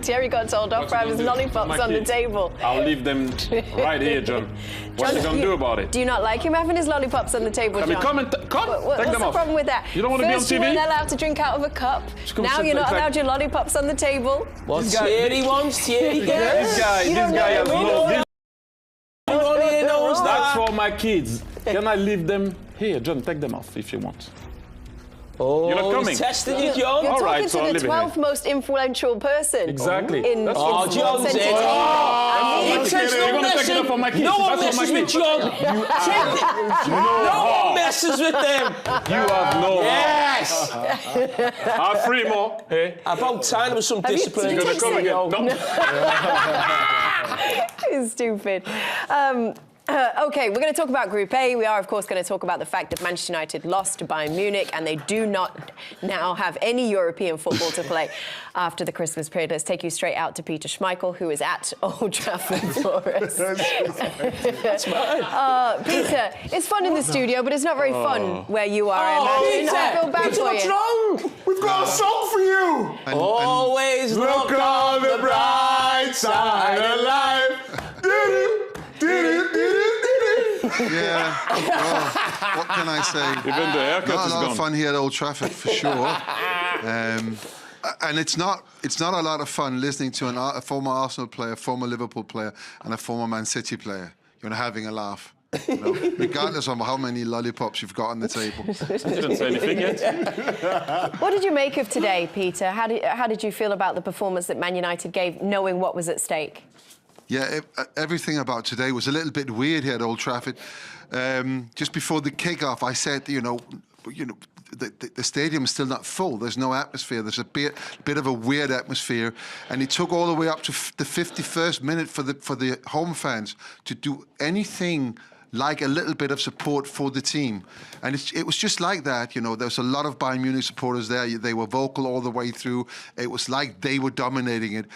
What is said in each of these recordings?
Terry got told off for having lollipops on the table. I'll leave them right here, John. What's he gonna do about it? Do you not like him having his lollipops on the table, John? I mean, come, take them off. What's the problem with that? You don't want to be on TV? First you weren't allowed to drink out of a cup. Now you're not allowed your lollipops on the table. What Thierry wants, Thierry gets. This guy has no... That's for my kids. Can I leave them here? John, take them off if you want. Oh, you're not coming. He's testing you, John. You're All right, talking so to I'll the leave it 12th most influential person. Exactly. In That's Oh, John's it. You're going to take it up on my kids. No one That's messes my with kids. John. No one messes with them. You have no Yes. I'll have 3 more. Hey. About time there was some discipline. did you Gonna come again. No. It's stupid. Okay, we're going to talk about Group A. We are, of course, going to talk about the fact that Manchester United lost to Bayern Munich and they do not now have any European football to play after the Christmas period. Let's take you straight out to Peter Schmeichel, who is at Old Trafford for us. Peter, it's fun in the studio, but it's not very fun where you are, I imagine. I feel bad for what's you. wrong? We've got a song for you! Always Look on the bright side of life. Yeah, well, what can I say? Even the haircut Not is a lot gone. of fun here at Old Trafford, for sure. And it's not a lot of fun listening to a former Arsenal player, former Liverpool player, and a former Man City player. You're having a laugh. You know, regardless of how many lollipops you've got on the table. I didn't say anything yet. What did you make of today, Peter? How did you feel about the performance that Man United gave, knowing what was at stake? Yeah, everything about today was a little bit weird here at Old Trafford. Just before the kick-off, I said, the stadium's still not full. There's no atmosphere. There's a bit of a weird atmosphere, and it took all the way up to the 51st minute for the home fans to do anything like a little bit of support for the team. And it was just like that, There was a lot of Bayern Munich supporters there. They were vocal all the way through. It was like they were dominating it,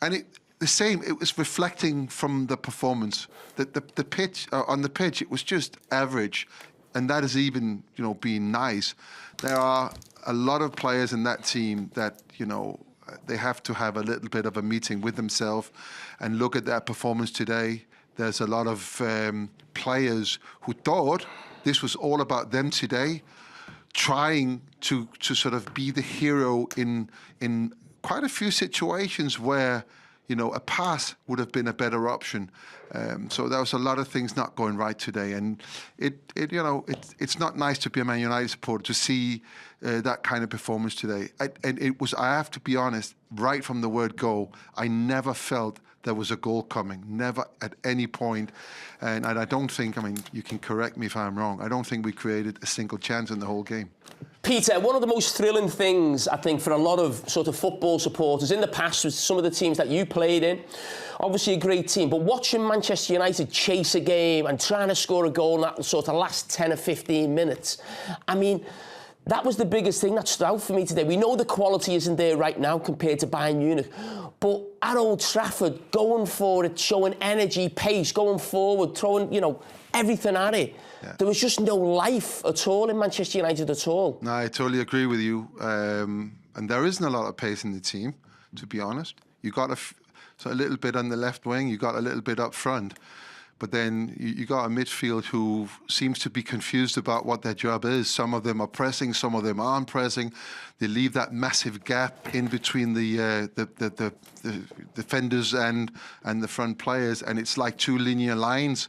and it was reflecting from the performance. The pitch on the pitch, it was just average, and that is even being nice. There are a lot of players in that team that they have to have a little bit of a meeting with themselves and look at their performance today. There's a lot of players who thought this was all about them today, trying to sort of be the hero in quite a few situations where a pass would have been a better option. So there was a lot of things not going right today, and it's not nice to be a Man United supporter to see that kind of performance today. And it was, I have to be honest, right from the word go, I never felt there was a goal coming, never at any point. And I don't think, you can correct me if I'm wrong, I don't think we created a single chance in the whole game. Peter, one of the most thrilling things, I think, for a lot of sort of football supporters in the past was some of the teams that you played in. Obviously a great team, but watching Manchester United chase a game and trying to score a goal in that sort of last 10 or 15 minutes, that was the biggest thing that stood out for me today. We know the quality isn't there right now compared to Bayern Munich, but at Old Trafford, going for it, showing energy, pace, going forward, throwing, everything at it. Yeah. There was just no life at all in Manchester United at all. No, I totally agree with you. And there isn't a lot of pace in the team, to be honest. You got a little bit on the left wing, you got a little bit up front. But then you got a midfield who seems to be confused about what their job is. Some of them are pressing, some of them aren't pressing. They leave that massive gap in between the defenders and the front players, and it's like 2 linear lines.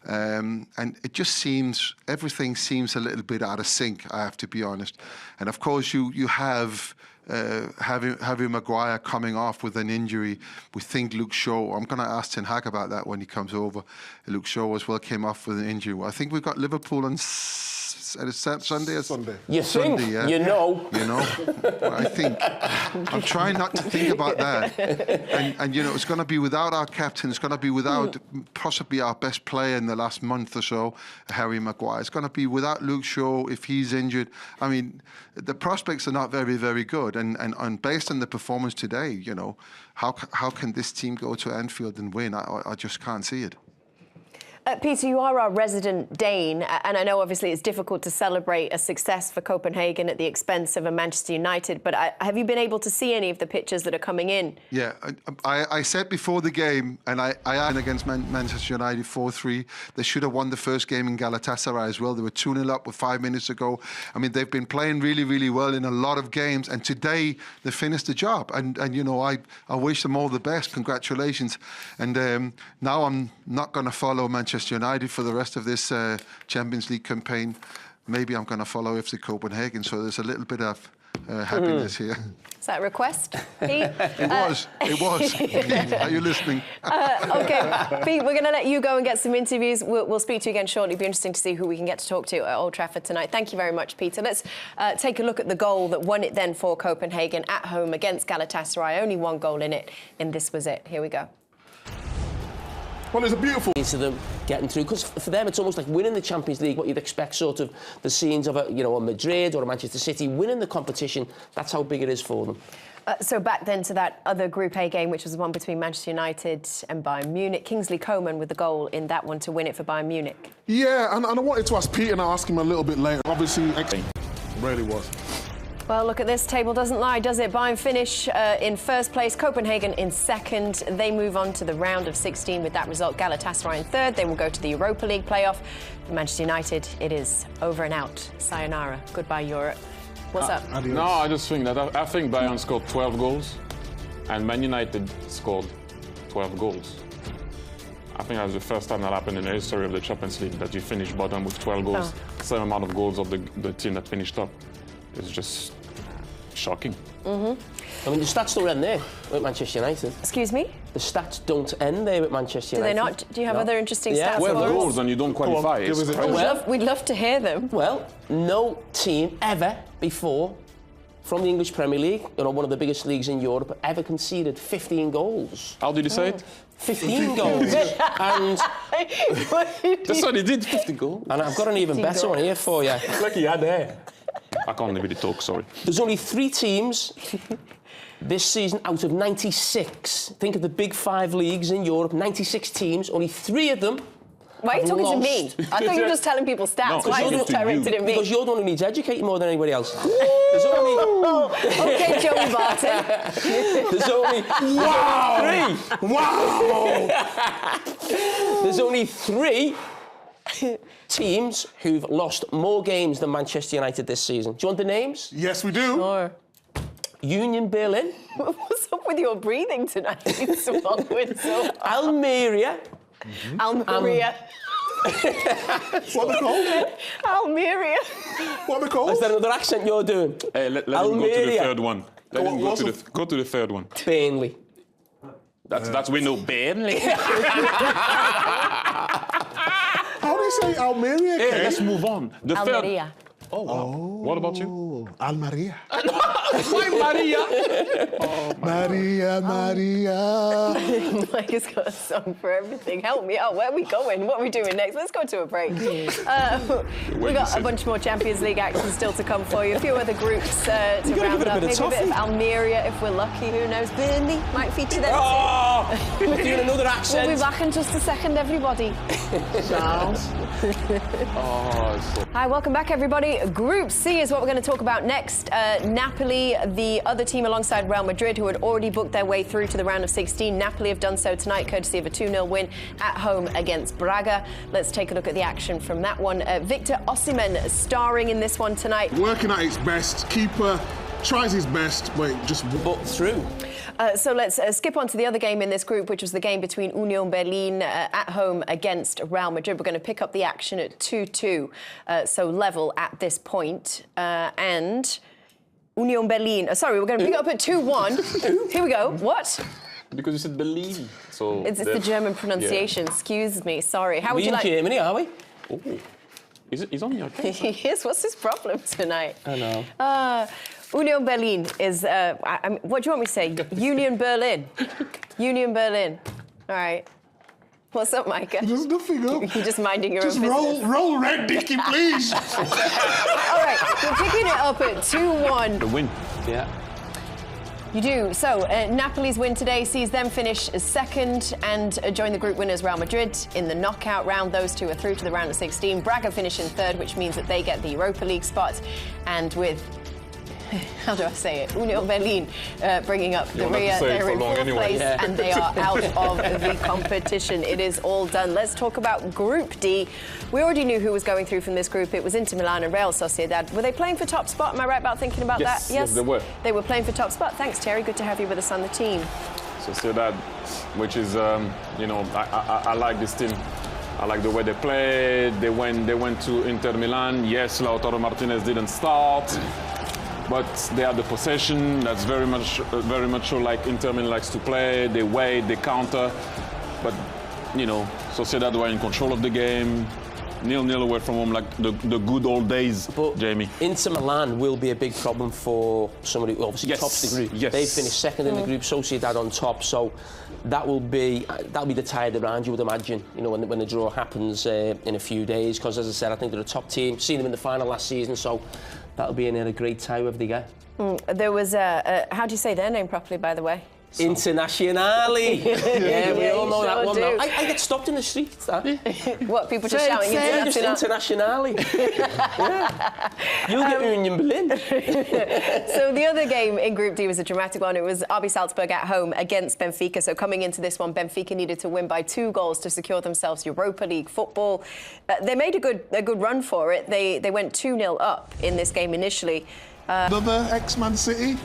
And it just seems, everything seems a little bit out of sync, I have to be honest. And of course you have Harry Maguire coming off with an injury. We think Luke Shaw, I'm going to ask Ten Hag about that when he comes over. Luke Shaw as well came off with an injury. Well, I think we've got Liverpool on Sunday. You think? Sunday, yeah. You know. Well, I think. I'm trying not to think about that. And it's going to be without our captain. It's going to be without possibly our best player in the last month or so, Harry Maguire. It's going to be without Luke Shaw if he's injured. The prospects are not very, very good. And based on the performance today, how can this team go to Anfield and win? I just can't see it. Peter, you are our resident Dane, and I know obviously it's difficult to celebrate a success for Copenhagen at the expense of a Manchester United, but have you been able to see any of the pictures that are coming in? Yeah, I said before the game, and I am against Manchester United 4-3. They should have won the first game in Galatasaray as well. They were 2-0 up with 5 minutes ago. I mean, they've been playing really, really well in a lot of games, and today they finished the job. And you know, I wish them all the best. Congratulations. And now I'm not going to follow Manchester United for the rest of this Champions League campaign. Maybe I'm going to follow FC Copenhagen, so there's a little bit of happiness here. Is that a request, Pete? It was. Pete, are you listening? OK, Pete, we're going to let you go and get some interviews. We'll speak to you again shortly. It'll be interesting to see who we can get to talk to at Old Trafford tonight. Thank you very much, Peter. Let's take a look at the goal that won it then for Copenhagen at home against Galatasaray. Only one goal in it, and this was it. Here we go. Well, it's a beautiful to them getting through, because for them it's almost like winning the Champions League, what you'd expect sort of the scenes of a Madrid or a Manchester City winning the competition. That's how big it is for them. So back then to that other Group A game, which was the one between Manchester United and Bayern Munich. Kingsley Coman with the goal in that one to win it for Bayern Munich. Yeah, and I wanted to ask Peter, and I'll ask him a little bit later. Obviously, really was. Well, look at this. Table doesn't lie, does it? Bayern finish in first place, Copenhagen in second. They move on to the round of 16 with that result. Galatasaray in third. They will go to the Europa League playoff. Manchester United, it is over and out. Sayonara. Goodbye, Europe. What's up? No, I just think that I think Bayern scored 12 goals and Man United scored 12 goals. I think that's the first time that happened in the history of the Champions League, that you finish bottom with 12 goals. Same amount of goals of the team that finished top. It's just shocking. I mean, the stats don't end there with Manchester United. Excuse me? The stats don't end there with Manchester United. Do they not? Do you have other interesting stats? 12 for us? goals and you don't qualify. It's crazy. We'd love to hear them. Well, no team ever before from the English Premier League, one of the biggest leagues in Europe, ever conceded 15 goals. How did you say it? 15 goals. And that's what he did, 15 goals. And I've got an even better one here for you. It's like he had hair. I can't really talk, sorry. There's only 3 teams this season out of 96. Think of the big 5 leagues in Europe, 96 teams, only 3 of them. Why are you talking to me? I thought you were just telling people stats. No, why is it directed at me? Because you're the one who needs educating more than anybody else. There's only... OK, Joey Barton. There's only... Wow! 3! Wow! There's only 3 teams who've lost more games than Manchester United this season. Do you want the names? Yes, we do. Union Berlin. What's up with your breathing tonight? It's swallowing so Almeria. Almeria. What are they called? Almeria. What are they called? Is that another accent you're doing? Hey, let him go to the Almeria. third one. Let him go to the third one. Burnley. That's we know Burnley. How do you say Almeria? Hey, let's move on. The Almeria. third. Oh, wow. What about you? Almeria. Why Maria? Maria, Maria. Mike has got a song for everything. Help me out. Where are we going? What are we doing next? Let's go to a break. We've got a bunch more Champions League action still to come for you. A few other groups to round up. Maybe a bit of Almeria if we're lucky. Who knows? Burnley might feature them too. We're doing another accent. We'll be back in just a second, everybody. Hi, welcome back, everybody. Group C is what we're going to talk about next. Napoli, the other team alongside Real Madrid, who had already booked their way through to the round of 16. Napoli have done so tonight, courtesy of a 2-0 win at home against Braga. Let's take a look at the action from that one. Victor Osimhen starring in this one tonight. Working at its best. Keeper tries his best, but just But through. So let's skip on to the other game in this group, which was the game between Union Berlin at home against Real Madrid. We're going to pick up the action at 2-2, so level at this point. And Union Berlin... sorry, we're going to pick it up at 2-1. Here we go. What? Because you said Berlin. So It's the German pronunciation. Yeah. Excuse me. Sorry. How would you in like... Germany, are we? Oh. He's on your case. Yes, what's his problem tonight? I know. Union Berlin is... what do you want me to say? Union Berlin. Union Berlin. All right. What's up, Micah? there's nothing up. You're just minding your Just own business. roll red, Dicky, please. All right, we're picking it up at 2-1. The win. Yeah. You do. So Napoli's win today sees them finish second and join the group winners Real Madrid in the knockout round. Those two are through to the round of 16. Braga finish in third, which means that they get the Europa League spot. And with, how do I say it? Union Berlin bringing up the rear. They're in fourth place and they are out of the competition. It is all done. Let's talk about Group D. We already knew who was going through from this group. It was Inter Milan and Real Sociedad. Were they playing for top spot? Am I right about thinking about that? Yes, they were. They were playing for top spot. Thanks, Thierry. Good to have you with us on the team. Sociedad, which is, you know, I like this team. I like the way they played. They went to Inter Milan. Yes, Lautaro Martinez didn't start. But they have the possession. That's very much so like Inter Milan likes to play. They wait, they counter. But, you know, Sociedad were in control of the game. 0-0 away from home, like the good old days, but Jamie. Inter Milan will be a big problem for somebody who obviously tops the group. Yes. They finished second in the group, Sociedad on top, so that'll be the tide around, you would imagine, you know, when the draw happens in a few days, because as I said, I think they're a top team. Seen them in the final last season, so that'll be a great tie wherever they go. There was how do you say their name properly, by the way? Internazionale. Yeah, we all know that one now. I get stopped in the street. What, people just shouting Internazionale? Yeah. You'll get Union Berlin. So the other game in Group D was a dramatic one. It was RB Salzburg at home against Benfica. So coming into this one, Benfica needed to win by 2 goals to secure themselves Europa League football. They made a good run for it. They went 2-0 up in this game initially. Another ex-Man City?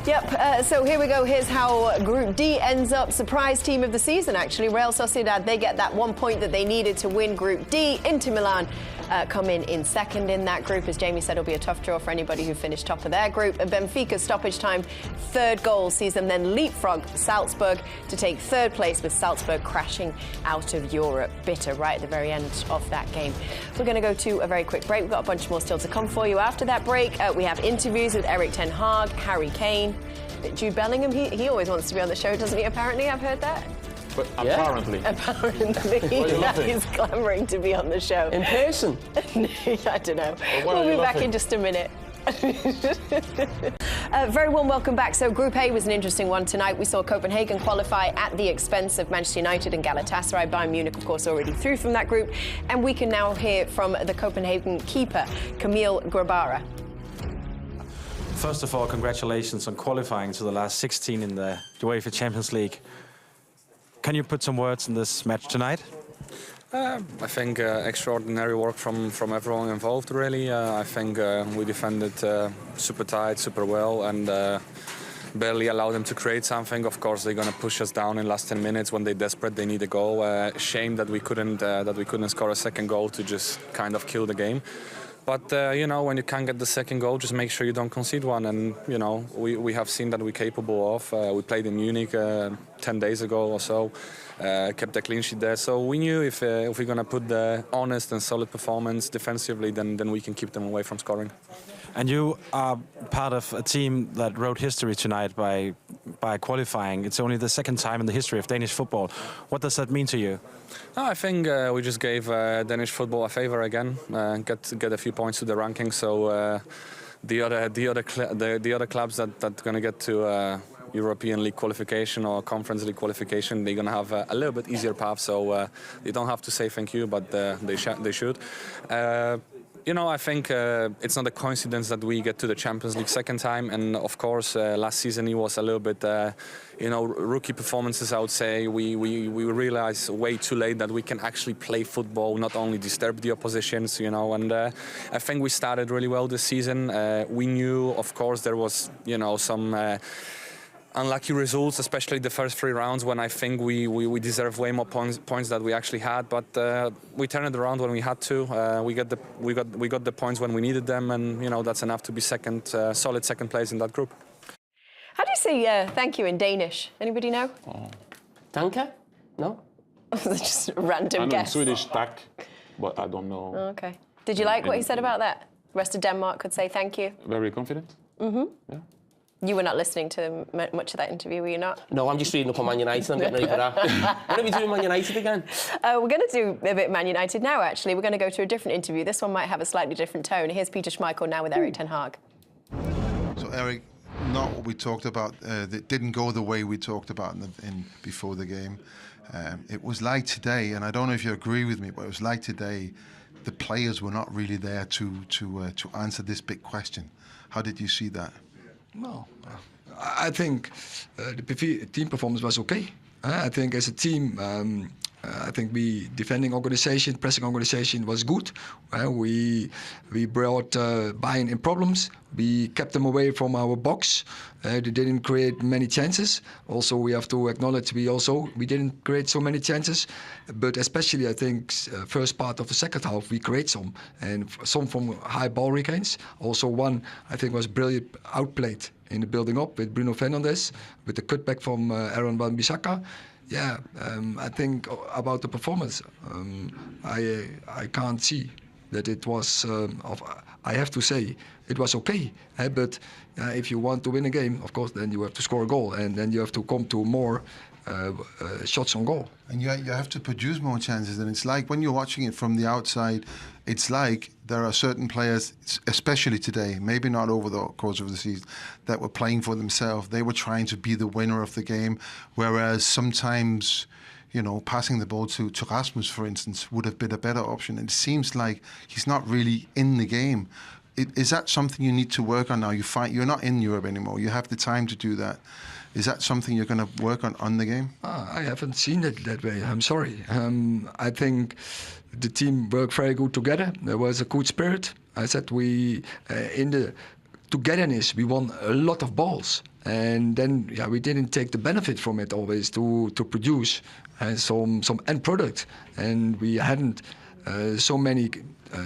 Yep, so here we go. Here's how Group D ends up. Surprise team of the season, actually. Real Sociedad, they get that 1 point that they needed to win Group D. Inter Milan come in second in that group. As Jamie said, it'll be a tough draw for anybody who finished top of their group. Benfica's stoppage time, 3rd goal, sees them then leapfrog Salzburg to take 3rd place, with Salzburg crashing out of Europe. Bitter right at the very end of that game. We're going to go to a very quick break. We've got a bunch more still to come for you. After that break, we have interviews with Erik ten Hag, Harry Kane, Jude Bellingham. He always wants to be on the show, doesn't he? Apparently, I've heard that. But apparently. He's clamouring to be on the show. In person? I don't know. We'll be back in just a minute. Very warm welcome back. So Group A was an interesting one tonight. We saw Copenhagen qualify at the expense of Manchester United and Galatasaray. Bayern Munich, of course, already through from that group. And we can now hear from the Copenhagen keeper, Camille Grabara. First of all, congratulations on qualifying to the last 16 in the UEFA Champions League. Can you put some words in this match tonight? I think extraordinary work from everyone involved, really. I think we defended super tight, super well, and barely allowed them to create something. Of course, they're going to push us down in last 10 minutes when they're desperate. They need a goal. Shame that we couldn't score a second goal to just kind of kill the game. But, you know, when you can't get the second goal, just make sure you don't concede one. And, you know, we have seen that we're capable of. We played in Munich 10 days ago or so, kept a clean sheet there. So we knew if we're going to put the honest and solid performance defensively, then we can keep them away from scoring. And you are part of a team that wrote history tonight by qualifying. It's only the 2nd time in the history of Danish football. What does that mean to you? I think we just gave Danish football a favour again. Get a few points to the ranking. So the other clubs that going to get to European League qualification or Conference League qualification, they're going to have a little bit easier path. So they don't have to say thank you, but they should. You know, I think it's not a coincidence that we get to the Champions League 2nd time. And of course, last season it was a little bit, you know, rookie performances, I would say. We realized way too late that we can actually play football, not only disturb the oppositions, you know. And I think we started really well this season. We knew, of course, there was, you know, some unlucky results, especially the first 3 rounds, when I think we deserve way more points that we actually had. But we turned it around when we had to. We got the points when we needed them, and you know that's enough to be solid second place in that group. How do you say thank you in Danish? Anybody know? Danke? No? Just a random I know guess. Swedish tack, but I don't know. Oh, okay. Did you like what he said about that? The rest of Denmark could say thank you. Very confident. Mm-hmm. Yeah. You were not listening to much of that interview, were you not? No, I'm just reading up on Man United. I'm getting ready for that. When are we doing Man United again? We're going to do a bit Man United now, actually. We're going to go to a different interview. This one might have a slightly different tone. Here's Peter Schmeichel now with Erik ten Hag. So, Erik, not what we talked about. That didn't go the way we talked about before the game. It was like today, and I don't know if you agree with me, but it was like today. The players were not really there to answer this big question. How did you see that? No, I think the team performance was okay. I think as a team, I think we defending organization, pressing organization was good. We brought Bayern in problems. We kept them away from our box. They didn't create many chances. Also, we have to acknowledge we didn't create so many chances. But especially, I think first part of the second half we create some, and some from high ball regains. Also, one I think was brilliant outplayed in the building up with Bruno Fernandes, with the cutback from Aaron Wan-Bissaka. Yeah, I think about the performance, I can't see that it was. I have to say it was okay. But if you want to win a game, of course, then you have to score a goal, and then you have to come to more shots on goal. And you have to produce more chances. And it's like when you're watching it from the outside, it's like there are certain players, especially today, maybe not over the course of the season, that were playing for themselves. They were trying to be the winner of the game, whereas sometimes, passing the ball to Rasmus, for instance, would have been a better option. It seems like he's not really in the game. Is that something you need to work on now? You're not in Europe anymore. You have the time to do that. Is that something you're going to work on the game? I haven't seen it that way. I'm sorry. I think the team worked very good together. There was a good spirit. I said in the togetherness, we won a lot of balls. And then we didn't take the benefit from it always to produce some end product. And we hadn't so many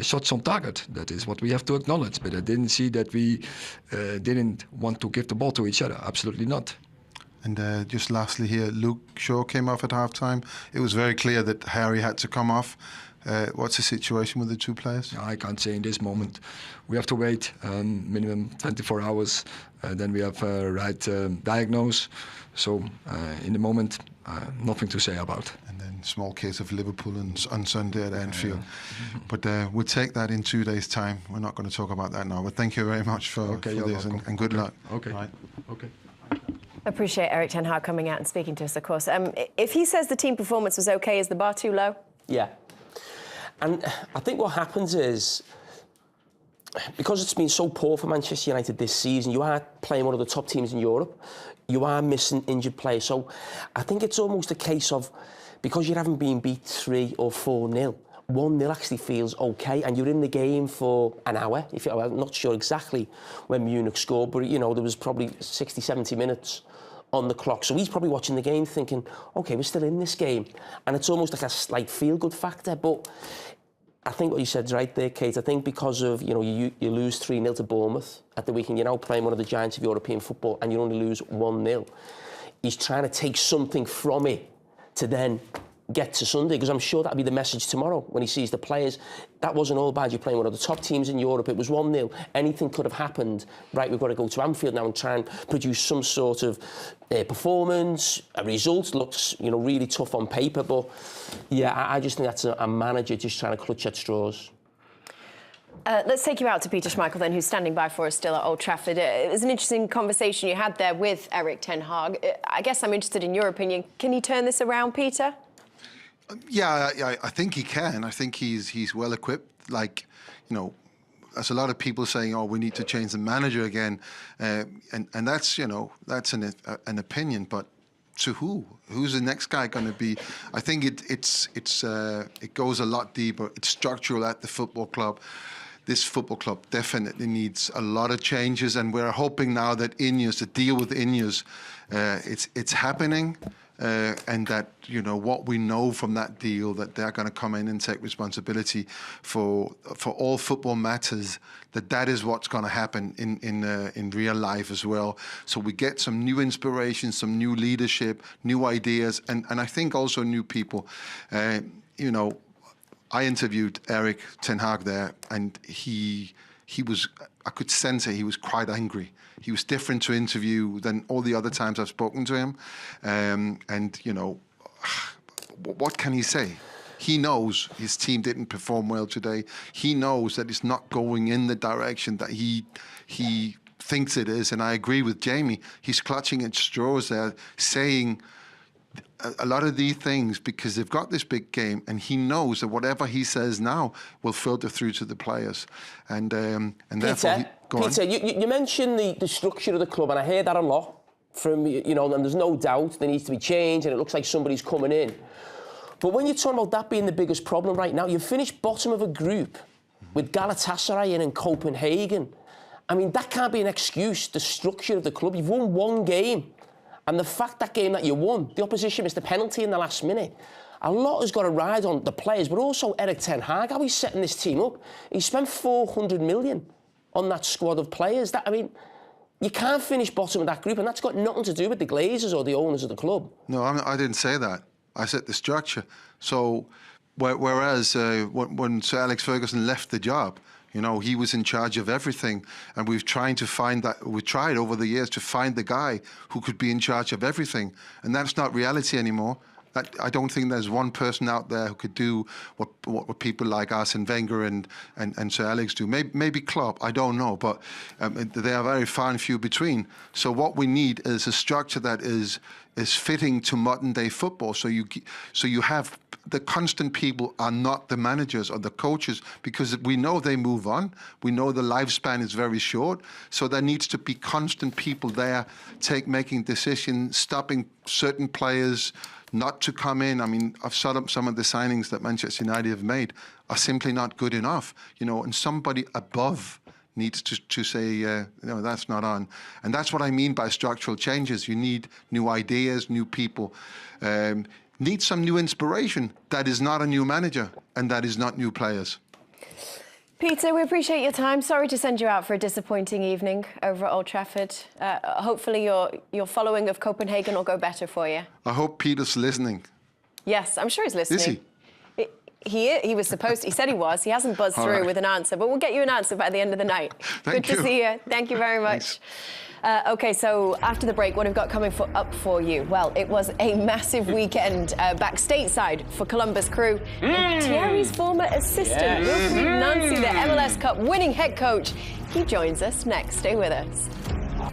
shots on target. That is what we have to acknowledge. But I didn't see that we didn't want to give the ball to each other. Absolutely not. And just lastly here, Luke Shaw came off at half-time. It was very clear that Harry had to come off. What's the situation with the two players? I can't say in this moment. We have to wait minimum 24 hours. Then we have right diagnose. So in the moment, nothing to say about. And then small case of Liverpool on Sunday at Anfield. But we'll take that in 2 days' time. We're not going to talk about that now. But thank you very much for this and good luck. Okay. Right. Okay. Appreciate Erik ten Hag coming out and speaking to us, of course. If he says the team performance was okay, is the bar too low? Yeah. And I think what happens is, because it's been so poor for Manchester United this season, you are playing one of the top teams in Europe, you are missing injured players. So I think it's almost a case of, because you haven't been beat 3 or 4-0, 1-0 actually feels okay, and you're in the game for an hour. I'm not sure exactly when Munich scored, but there was probably 60, 70 minutes on the clock. So he's probably watching the game thinking, okay, we're still in this game. And it's almost like a slight feel-good factor. But I think what you said is right there, Kate. I think because of, you lose 3-0 to Bournemouth at the weekend, you're now playing one of the giants of European football, and you only lose 1-0. He's trying to take something from it to then get to Sunday, because I'm sure that'll be the message tomorrow when he sees the players. That wasn't all bad. You're playing one of the top teams in Europe. It was 1-0. Anything could have happened. Right, we've got to go to Anfield now and try and produce some sort of performance. A result looks, really tough on paper. But, I just think that's a manager just trying to clutch at straws. Let's take you out to Peter Schmeichel then, who's standing by for us still at Old Trafford. It was an interesting conversation you had there with Erik ten Hag. I guess I'm interested in your opinion. Can he turn this around, Peter? Yeah, I think he can. I think he's well equipped. There's a lot of people saying, "Oh, we need to change the manager again," and that's that's an opinion. But to who? Who's the next guy going to be? I think it goes a lot deeper. It's structural at the football club. This football club definitely needs a lot of changes, and we're hoping now that the deal with Ineos, it's happening. And that, what we know from that deal, that they're going to come in and take responsibility for all football matters, that is what's going to happen in real life as well. So we get some new inspiration, some new leadership, new ideas, and I think also new people. I interviewed Erik ten Hag there, and he was, I could sense it, he was quite angry. He was different to interview than all the other times I've spoken to him. What can he say? He knows his team didn't perform well today. He knows that it's not going in the direction that he thinks it is. And I agree with Jamie. He's clutching at straws there, saying a lot of these things because they've got this big game, and he knows that whatever he says now will filter through to the players. And therefore, Peter, you mentioned the structure of the club, and I hear that a lot from, you know, and there's no doubt there needs to be change, and it looks like somebody's coming in. But when you're talking about that being the biggest problem right now, you've finished bottom of a group with Galatasaray in Copenhagen. I mean, that can't be an excuse, the structure of the club. You've won one game. And the fact that game that you won, the opposition missed the penalty in the last minute. A lot has got to ride on the players, but also Erik ten Hag, how he's setting this team up. He spent 400 million on that squad of players. I mean, you can't finish bottom of that group, and that's got nothing to do with the Glazers or the owners of the club. No, I didn't say that. I said the structure. So, whereas when Sir Alex Ferguson left the job, you know, he was in charge of everything, and we've tried over the years to find the guy who could be in charge of everything, and that's not reality anymore. I don't think there's one person out there who could do what people like Arsene Wenger and Sir Alex do. Maybe Klopp, I don't know, but they are very far and few between. So what we need is a structure that is fitting to modern day football. So you have the constant people are not the managers or the coaches, because we know they move on. We know the lifespan is very short. So there needs to be constant people there making decisions, stopping certain players not to come in. I mean, I've set up some of the signings that Manchester United have made are simply not good enough, you know, and somebody above needs to say, no, that's not on. And that's what I mean by structural changes. You need new ideas, new people, need some new inspiration. That is not a new manager, and that is not new players. Peter, we appreciate your time. Sorry to send you out for a disappointing evening over at Old Trafford. Hopefully your following of Copenhagen will go better for you. I hope Peter's listening. Yes, I'm sure he's listening. Is he? He was supposed to. He said he was. He hasn't buzzed through with an answer, but we'll get you an answer by the end of the night. Good to see you. Thank you very much. OK, so after the break, what have we got coming up for you? Well, it was a massive weekend back stateside for Columbus Crew. And Thierry's former assistant, Wilfried Nancy, the MLS Cup winning head coach, he joins us next. Stay with us.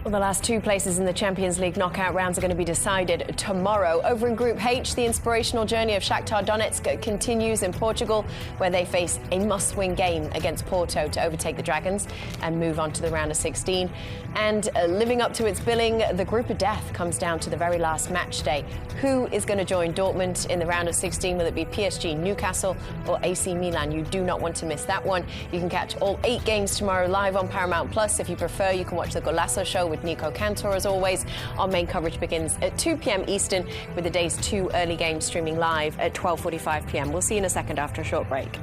Well, the last two places in the Champions League knockout rounds are going to be decided tomorrow. Over in Group H, the inspirational journey of Shakhtar Donetsk continues in Portugal, where they face a must-win game against Porto to overtake the Dragons and move on to the round of 16. And living up to its billing, the group of death comes down to the very last match day. Who is going to join Dortmund in the round of 16? Will it be PSG, Newcastle or AC Milan? You do not want to miss that one. You can catch all 8 games tomorrow live on Paramount Plus. If you prefer, you can watch the Golasso Show with Nico Cantor as always. Our main coverage begins at 2 p.m. Eastern, with the day's 2 early games streaming live at 12:45 p.m. We'll see you in a second after a short break.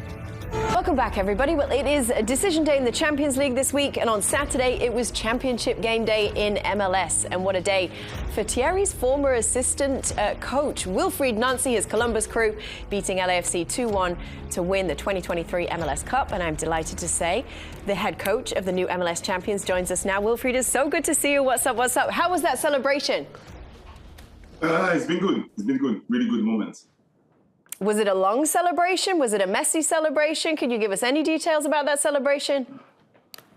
Welcome back, everybody. Well, it is a decision day in the Champions League this week, and on Saturday it was championship game day in MLS. And what a day for Thierry's former assistant coach, Wilfried Nancy, his Columbus Crew, beating LAFC 2-1 to win the 2023 MLS Cup. And I'm delighted to say the head coach of the new MLS champions joins us now. Wilfried, it's so good to see you. What's up? What's up? How was that celebration? It's been good. It's been good. Really good moments. Was it a long celebration? Was it a messy celebration? Could you give us any details about that celebration?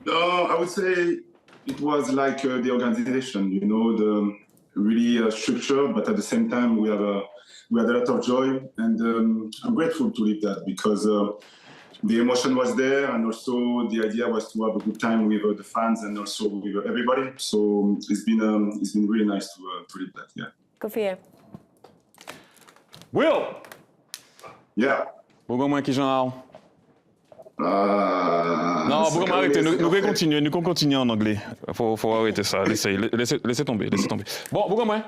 I would say it was like the organization, you know, the really structure, but at the same time we had a lot of joy, and I'm grateful to live that, because the emotion was there, and also the idea was to have a good time with the fans and also with everybody. So it's been really nice to live that. Yeah. Good for you. Will. Yeah. Pourquoi moi qui j'en Non, pourquoi arrêter? Nous continuer en anglais. Faut arrêter ça. Laissez tomber. Bon, pourquoi moi?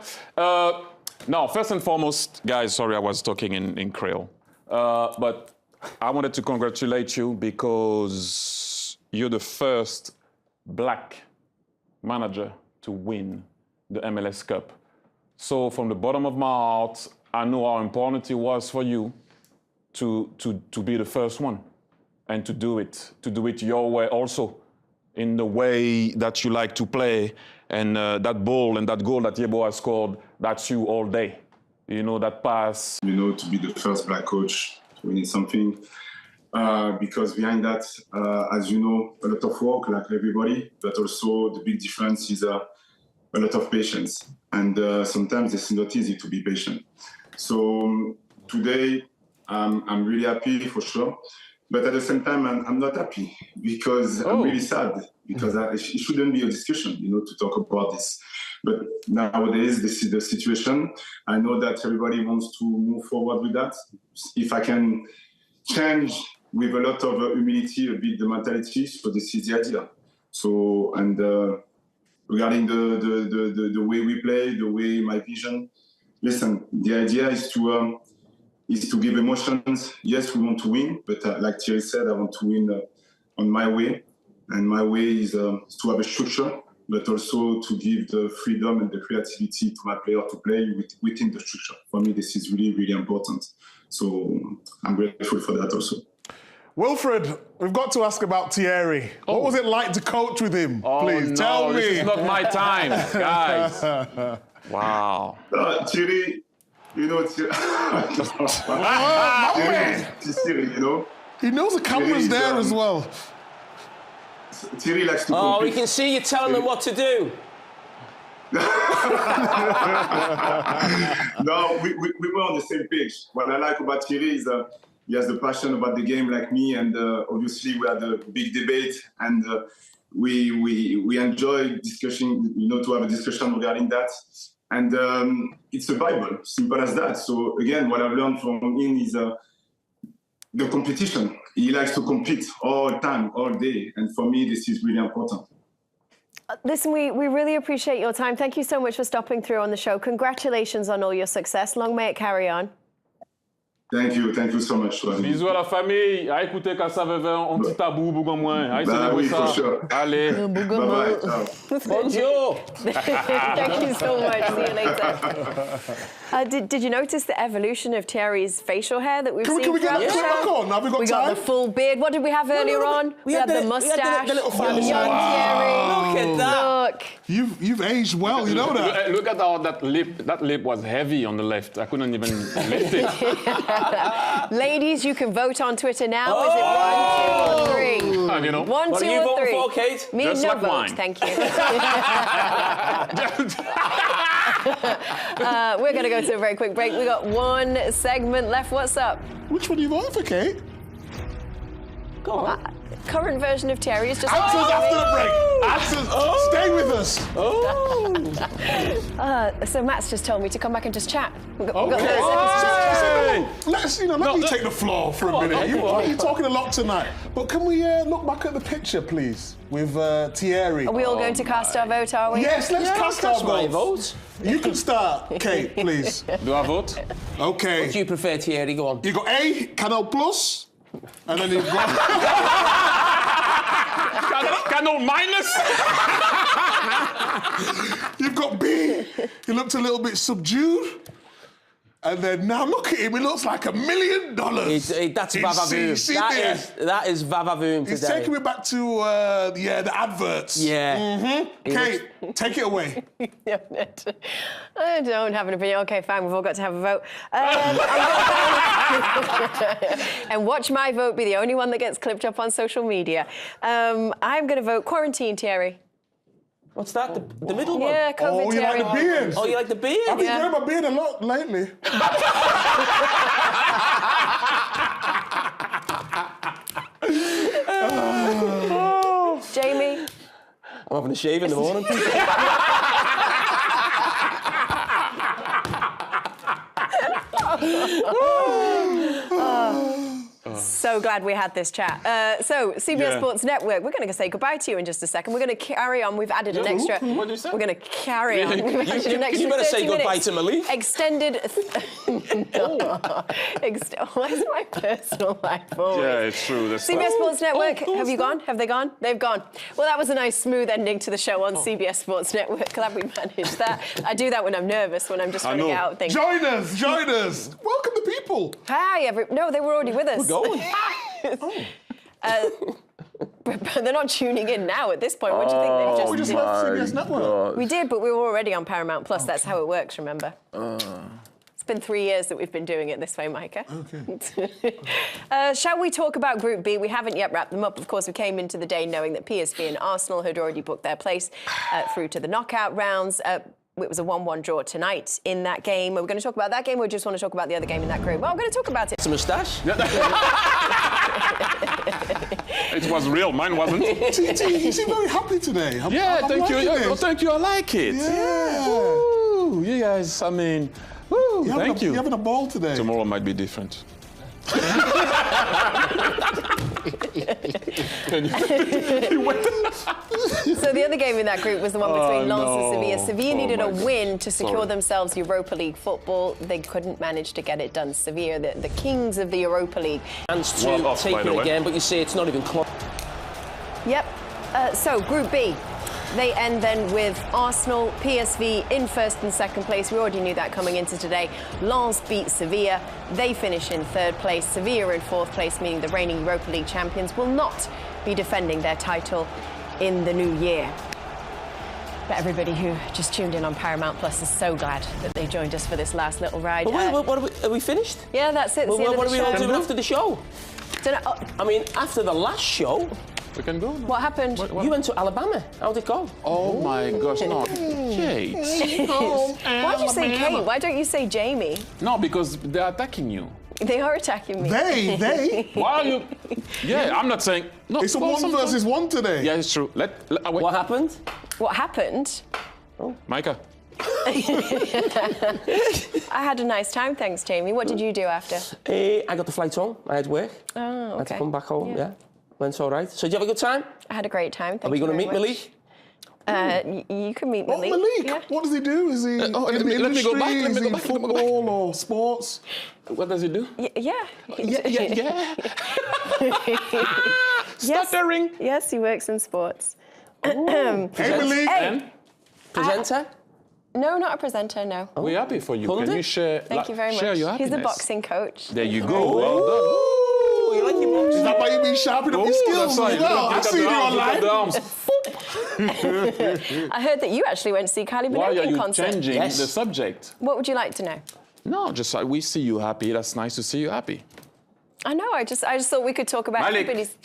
Now, first and foremost, guys, sorry I was talking in Creole, but I wanted to congratulate you because you're the first black manager to win the MLS Cup. So from the bottom of my heart, I know how important it was for you to be the first one, and to do it your way also, in the way that you like to play, and that ball and that goal that Yeboah has scored, that's you all day. You know, that pass. You know, to be the first black coach winning something, because behind that, as you know, a lot of work, like everybody, but also the big difference is a lot of patience. And sometimes it's not easy to be patient. So today, I'm really happy for sure. But at the same time, I'm not happy because I'm really sad because it shouldn't be a discussion, to talk about this. But nowadays, this is the situation. I know that everybody wants to move forward with that. If I can change with a lot of humility a bit the mentality, so this is the idea. So, and regarding the way we play, the way my vision, listen, the idea is to give emotions. Yes, we want to win, but like Thierry said, I want to win on my way. And my way is to have a structure, but also to give the freedom and the creativity to my player to play within the structure. For me, this is really, really important. So I'm grateful for that also. Wilfred, we've got to ask about Thierry. What was it like to coach with him? Please tell me. This is not my time, guys. Wow. Thierry, Thierry, He knows the camera's there as well. Thierry likes to Oh, compete. we can see you telling them what to do. No, we were on the same page. What I like about Thierry is he has the passion about the game like me, and obviously we had a big debate, and we enjoy discussing, to have a discussion regarding that. And it's a Bible, simple as that. So again, what I've learned from him is the competition. He likes to compete all the time, all day. And for me, this is really important. Listen, we really appreciate your time. Thank you so much for stopping through on the show. Congratulations on all your success. Long may it carry on. Thank you so much. Bisous à la famille. À écouter quand ça veut un petit tabou, bougon moins. À célébrer ça. Sure. Allez. Bye bye. Ciao. Bonjour. Thank you so much. See you later. Did you notice the evolution of Thierry's facial hair that we've seen? Can we get that clip back on? Have we got time? Got the full beard. What did we have earlier on? We had the mustache. The little young Thierry. Look at that. Look. You've aged well, you know that. Look at how that lip. That lip was heavy on the left. I couldn't even lift it. Ladies, you can vote on Twitter now. Is it 1, 2, or 3? You know. 1, 2, What are you or voting 3? for, Kate? Me, Just no like vote. wine. Thank you. We're going to go to a very quick break. We got one segment left. What's up? Which one are you voting for, Kate? Go on. Current version of Thierry is just... Answers after the break. Answers. Stay with us. So Matt's just told me to come back and just chat. We've got Let me take the floor for a minute. You're talking a lot tonight. But can we look back at the picture, please, with Thierry? Are we all going to cast our vote, are we? Yes, let's cast our my votes. You can start, Kate, please. Do I vote? Okay. What do you prefer, Thierry? Go on. You got A, Canal Plus, and then you've got... Canal Minus? You've got B, he looked a little bit subdued. And then now look at him, he looks like $1 million. That's Vavavoom. That is Vavavoom today. He's taking me back to, the adverts. Yeah. Kate, take it away. I don't have an opinion. Okay, fine, we've all got to have a vote. And watch my vote be the only one that gets clipped up on social media. I'm going to vote quarantine Thierry. What's that? The middle one? Yeah, COVID Oh, you Thierry. like the beard? Oh, you like the beard? I've been growing my beard a lot lately. Jamie? I'm having a shave in the morning. So glad we had this chat. So, CBS Sports Network, we're going to say goodbye to you in just a second. We're going to carry on. We've added an extra... What did you say? We're going to carry on. We've added an extra You better say 30 goodbye minutes. to Malik. Extended... Where's my personal life always? Yeah, it's true. CBS Sports Network, have you gone? Have they gone? They've gone. Well, that was a nice, smooth ending to the show on CBS Sports Network. Glad we managed that. I do that when I'm nervous, when I'm just trying to get out things. Join us. Welcome the people. Hi, no, they were already with us. We're going. But they're not tuning in now at this point. What do you think they've just... We just left CBS Network. We did, but we were already on Paramount Plus. That's how it works, remember? been 3 years that we've been doing it this way, Micah. Okay. Shall we talk about Group B? We haven't yet wrapped them up. Of course, we came into the day knowing that PSV and Arsenal had already booked their place through to the knockout rounds. It was a 1-1 draw tonight in that game. Are we going to talk about that game, or just want to talk about the other game in that group? Well, we're going to talk about it. It's a moustache. It was real, mine wasn't. You seem very happy today. I'm thank you. liking this. Oh, thank you, I like it. Yeah. Woo, you guys, I mean, woo, thank you. You're having a ball today. Tomorrow might be different. So the other game in that group was the one between Lens and Sevilla. Sevilla needed a my win to secure Sorry. themselves Europa League football. They couldn't manage to get it done. Sevilla, the kings of the Europa League. Chance to Well off, take by the it way. again, but you see it's not even close. Yep. So Group B. They end then with Arsenal, PSV in first and second place. We already knew that coming into today. Lens beat Sevilla. They finish in third place. Sevilla in fourth place, meaning the reigning Europa League champions will not be defending their title in the new year. But everybody who just tuned in on Paramount Plus is so glad that they joined us for this last little ride. But wait, are we finished? Yeah, that's it. It's the end What of are the we all show. doing after the show? Dunno- I mean, after the last show, We can go. What happened? you went to Alabama. How'd it go? Oh my gosh, no. Kate. Why'd you say Kate? Why don't you say Jamie? No, because they're attacking you. They are attacking me. They? Why are you? Yeah, I'm not saying. No, It's a well, 1 versus 1 today. Yeah, it's true. Wait. What happened? What happened? Micah. I had a nice time, thanks, Jamie. What did you do after? I got the flight home. I had work. Oh, okay. I had to come back home, yeah. Went all right. So did you have a good time? I had a great time. Thank Are we you going to very meet much. Malik? You can meet Oh, Malik. Malik, Yeah. what does he do? Is he in the let me industry? go back, let Is me he go back, let me go back. football or sports? What does he do? Yeah. Yeah. Stuttering. Yes, he works in sports. Hey, Malik. And Presenter? No, not a presenter, no. we're happy for you. Pundit? Can you share? Thank you very much. Share your He's happiness. the boxing coach. There you go. Well done. Oh, you like your box? Is that why you've been sharpening up your skills? That's right. Yeah, I see you online. I heard that you actually went to see Kylie Why are Minogue in you concert. changing Yes. the subject? What would you like to know? No, just we see you happy. That's nice to see you happy. I know. I just thought we could talk about Malik. everybody's.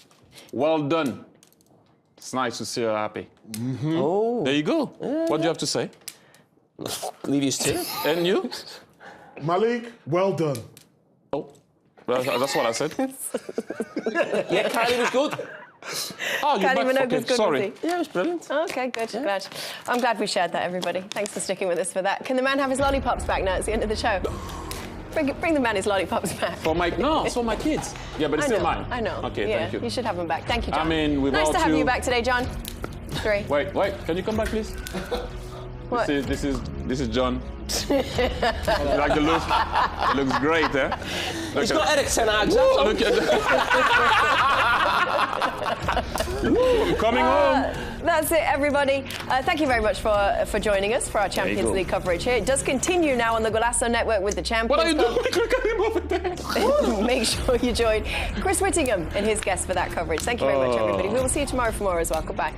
Well done. It's nice to see you happy. Oh. There you go. What do you have to say? Leave his too. And you? Malik, well done. Oh, that's what I said. Yeah, Kylie was good. Oh, you're Kylie back. Minogue Okay, was good, sorry. was he? Yeah, it was brilliant. Okay, good. Glad. I'm glad we shared that, everybody. Thanks for sticking with us for that. Can the man have his lollipops back now? It's the end of the show. Bring the man his lollipops back. For my it's for my kids. Yeah, but it's still mine. I know. Okay, yeah, thank you. You should have them back. Thank you, John. I mean, nice without to have you you- back today, John. 3. Wait, can you come back, please? What? This is John. You like the look? It looks great, eh? He's got Eric Ten Hag's Woo, accent. look at I'm coming home. That's it, everybody. Thank you very much for joining us for our Champions go. League coverage here. It does continue now on the Golasso Network with the Champions What are you Club. doing? Look at him over there. Make sure you join Chris Whittingham and his guest for that coverage. Thank you very much, everybody. We will see you tomorrow for more as well. Goodbye.